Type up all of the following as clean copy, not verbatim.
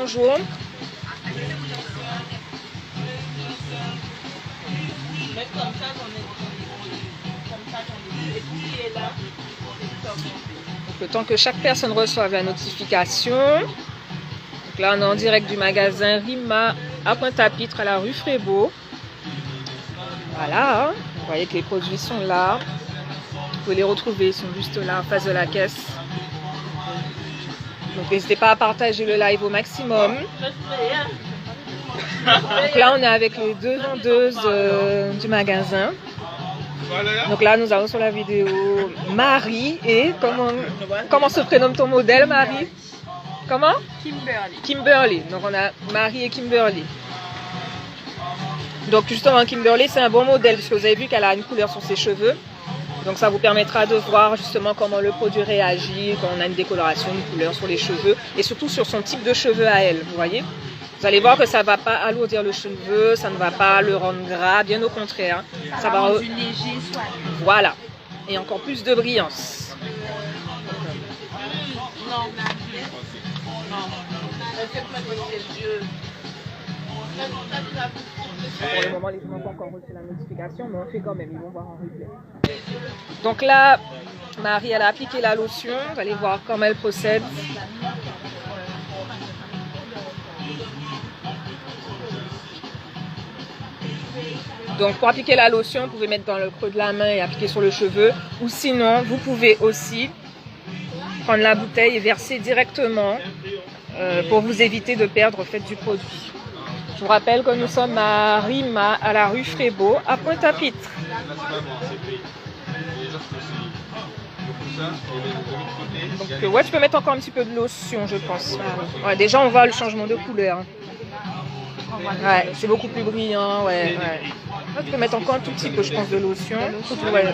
bonjour. Donc, le temps que chaque personne reçoive la notification. Donc là, on est en direct du magasin Rima à Pointe-à-Pitre, à la rue Frébeau. Voilà, hein. Vous voyez que les produits sont là. Vous pouvez les retrouver, ils sont juste là en face de la caisse. Donc n'hésitez pas à partager le live au maximum. Donc là, on est avec les deux vendeuses du magasin. Donc là, nous avons sur la vidéo Marie et comment se prénomme ton modèle, Marie? Comment? Kimberly. Kimberly. Donc on a Marie et Kimberly. Donc justement, Kimberly, c'est un bon modèle parce que vous avez vu qu'elle a une couleur sur ses cheveux. Donc ça vous permettra de voir justement comment le produit réagit quand on a une décoloration, une couleur sur les cheveux et surtout sur son type de cheveux à elle, vous voyez. Vous allez voir que ça ne va pas alourdir le cheveu, ça ne va pas le rendre gras, bien au contraire. Ça va rendre du léger soin. Voilà. Et encore plus de brillance. Non. Pour le moment, les gens n'ont pas encore reçu la notification, mais on fait quand même, ils vont voir en replay. Donc là, Marie, elle a appliqué la lotion. Vous allez voir comment elle procède. Donc pour appliquer la lotion, vous pouvez mettre dans le creux de la main et appliquer sur le cheveu. Ou sinon, vous pouvez aussi prendre la bouteille et verser directement pour vous éviter de perdre en fait, du produit. Je vous rappelle que nous sommes à Rima, à la rue Frébeau, à Pointe-à-Pitre. Donc ouais, tu peux mettre encore un petit peu de lotion, je pense. Ouais, déjà, on voit le changement de couleur. Ouais, c'est beaucoup plus brillant. Ouais. Là, tu peux mettre encore un tout petit peu, je pense, de lotion. Ouais.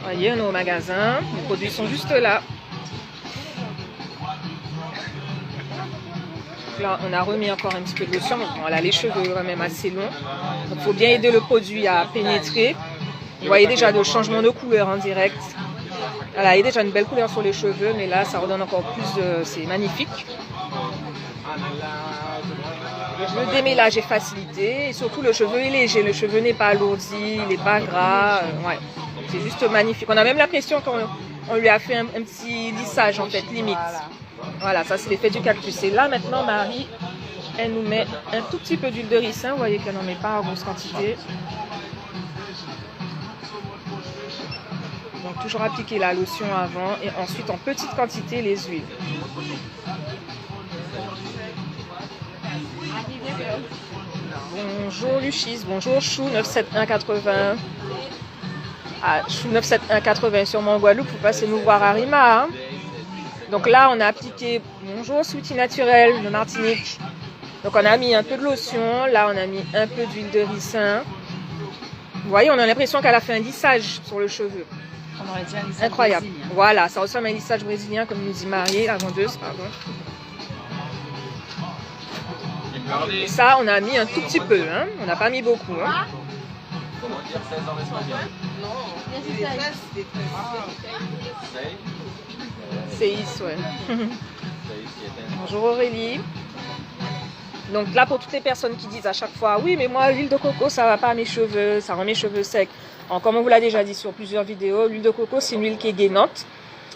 Voyez, on est au magasin. Les produits sont juste là. Là, on a remis encore un petit peu de lotion. Voilà, les cheveux quand même assez longs. Donc, il faut bien aider le produit à pénétrer. Vous voyez déjà le changement de couleur en direct. Voilà, il y a déjà une belle couleur sur les cheveux, mais là, ça redonne encore plus de... C'est magnifique. Le démêlage est facilité et surtout le cheveu est léger. Le cheveu n'est pas alourdi, il n'est pas gras. Ouais, c'est juste magnifique. On a même l'impression qu'on lui a fait un petit lissage en fait, limite. Voilà, ça c'est l'effet du cactus. Et là maintenant, Marie, elle nous met un tout petit peu d'huile de ricin. Vous voyez qu'elle n'en met pas en grosse quantité. Donc toujours appliquer la lotion avant et ensuite en petite quantité les huiles. Bonjour Luchis, bonjour Chou 97180. Ah, Chou 97180 sur mon Guadeloupe, vous passez nous voir à Rima. Hein. Donc là on a appliqué bonjour Sweetie Naturel de Martinique. Donc on a mis un peu de lotion, là on a mis un peu d'huile de ricin. Vous voyez, on a l'impression qu'elle a fait un lissage sur le cheveu. On aurait dit un lissage incroyable. Brésilien. Voilà, ça ressemble à un lissage brésilien comme nous dit Marie, la vendeuse, pardon. Et ça, on a mis un tout petit peu, hein. On n'a pas mis beaucoup. Hein. Comment dire 16 en espagnol? Séis, ouais. Bonjour Aurélie. Donc là, pour toutes les personnes qui disent à chaque fois, oui, mais moi, l'huile de coco, ça va pas à mes cheveux, ça rend mes cheveux secs. Alors, comme on vous l'a déjà dit sur plusieurs vidéos, l'huile de coco, c'est une huile qui est gainante,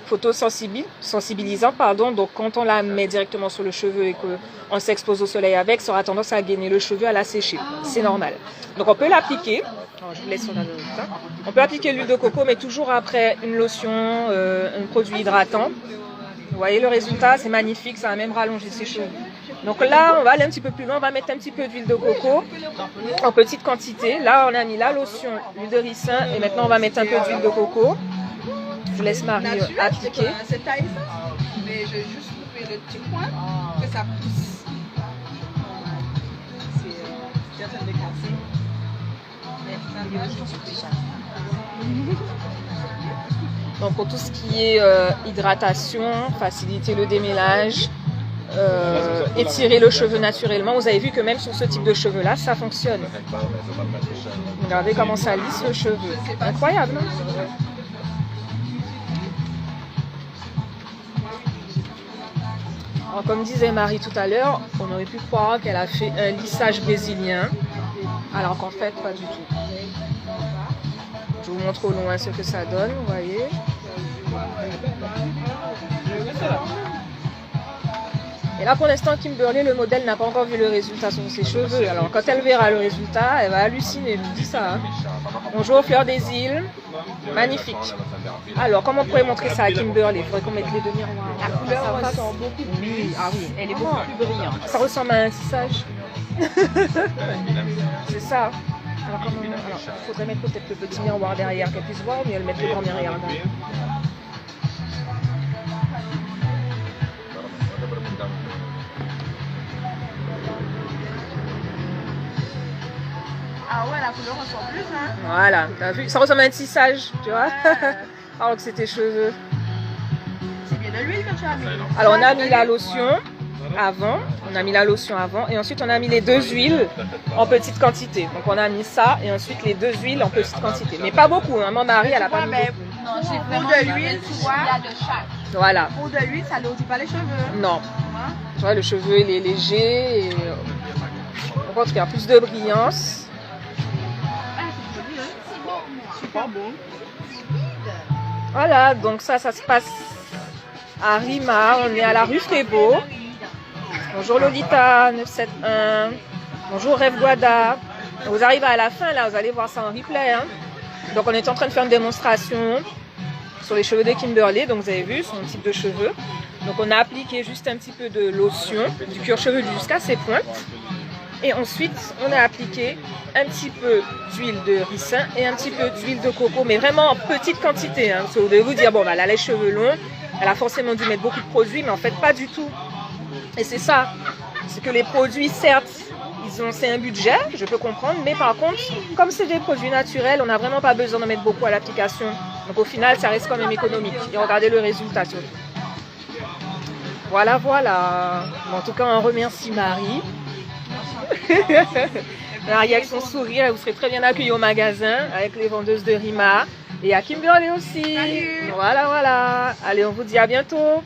photosensibilisante, pardon. Donc, quand on la met directement sur le cheveu et qu'on s'expose au soleil avec, ça aura tendance à gainer le cheveu, à l'assécher. C'est normal. Donc, on peut l'appliquer. Je vous laisse sur la note. On peut appliquer l'huile de coco, mais toujours après une lotion, un produit hydratant. Vous voyez le résultat, c'est magnifique, ça va même rallonger ses cheveux. Donc là, on va aller un petit peu plus loin, on va mettre un petit peu d'huile de coco en petite quantité. Là, on a mis la lotion, l'huile de ricin et maintenant on va mettre un peu d'huile de coco. Je vous laisse Marie appliquer. C'est taille ça, mais je vais juste couper le petit coin que ça pousse. C'est bien de casser. Donc pour tout ce qui est hydratation, faciliter le démêlage, étirer le cheveu naturellement. Vous avez vu que même sur ce type de cheveux là, ça fonctionne. Regardez comment ça lisse le cheveu. Incroyable, non? Alors, comme disait Marie tout à l'heure, on aurait pu croire qu'elle a fait un lissage brésilien, alors qu'en fait, pas du tout. Je vous montre au loin ce que ça donne, vous voyez. Et là, pour l'instant, Kimberly, le modèle, n'a pas encore vu le résultat sur ses cheveux. Alors, quand elle verra le résultat, elle va halluciner, je vous dis ça. Hein. Bonjour aux fleurs des îles. Magnifique. Alors, comment on pourrait montrer ça à Kimberly? Il faudrait qu'on mette les deux miroirs. La couleur ressemble beaucoup plus. Oui, ah oui. Elle est beaucoup plus brillante. Ça ressemble à un tissage. C'est ça. Alors, il faudrait mettre peut-être le petit miroir derrière, qu'elle puisse voir, mais elle met le grand miroir derrière. Ah ouais, la couleur ressemble plus, hein. Voilà, t'as vu? Ça ressemble à un tissage, tu vois. Alors que c'est tes cheveux. C'est bien de l'huile que tu as mis. Alors on a mis la lotion avant, et ensuite on a mis les deux huiles en petite quantité. Donc on a mis ça et ensuite les deux huiles en petite quantité. Mais pas beaucoup, hein. Mon mari elle a pas mis beaucoup. Non, c'est vraiment de l'huile, tu vois. Il y a de chaque. Voilà. Pour de l'huile, ça n'alourdit pas les cheveux. Non. Hein? Tu vois, le cheveu il est léger. Et... Donc en tout cas, plus de brillance. Super beau. Voilà, donc ça se passe à Rima. On est à la rue Frébeau. Bonjour Lolita 971. Bonjour Rêve Guada. Vous arrivez à la fin, là, vous allez voir ça en replay. Hein. Donc on est en train de faire une démonstration sur les cheveux de Kimberly. Donc vous avez vu son type de cheveux. Donc on a appliqué juste un petit peu de lotion, du cuir chevelu jusqu'à ses pointes. Et ensuite, on a appliqué un petit peu d'huile de ricin et un petit peu d'huile de coco, mais vraiment en petite quantité. Hein, parce que vous devez vous dire, bon, bah, elle a les cheveux longs, elle a forcément dû mettre beaucoup de produits, mais en fait, pas du tout. Et c'est ça, c'est que les produits, certes, c'est un budget, je peux comprendre, mais par contre, comme c'est des produits naturels, on n'a vraiment pas besoin d'en mettre beaucoup à l'application. Donc au final, ça reste quand même économique. Et regardez le résultat surtout. Voilà, voilà. Bon, en tout cas, on remercie Marie. Marie avec son sourire, vous serez très bien accueillis au magasin avec les vendeuses de Rima et à Kimberly aussi. Salut. Voilà, voilà. Allez, on vous dit à bientôt.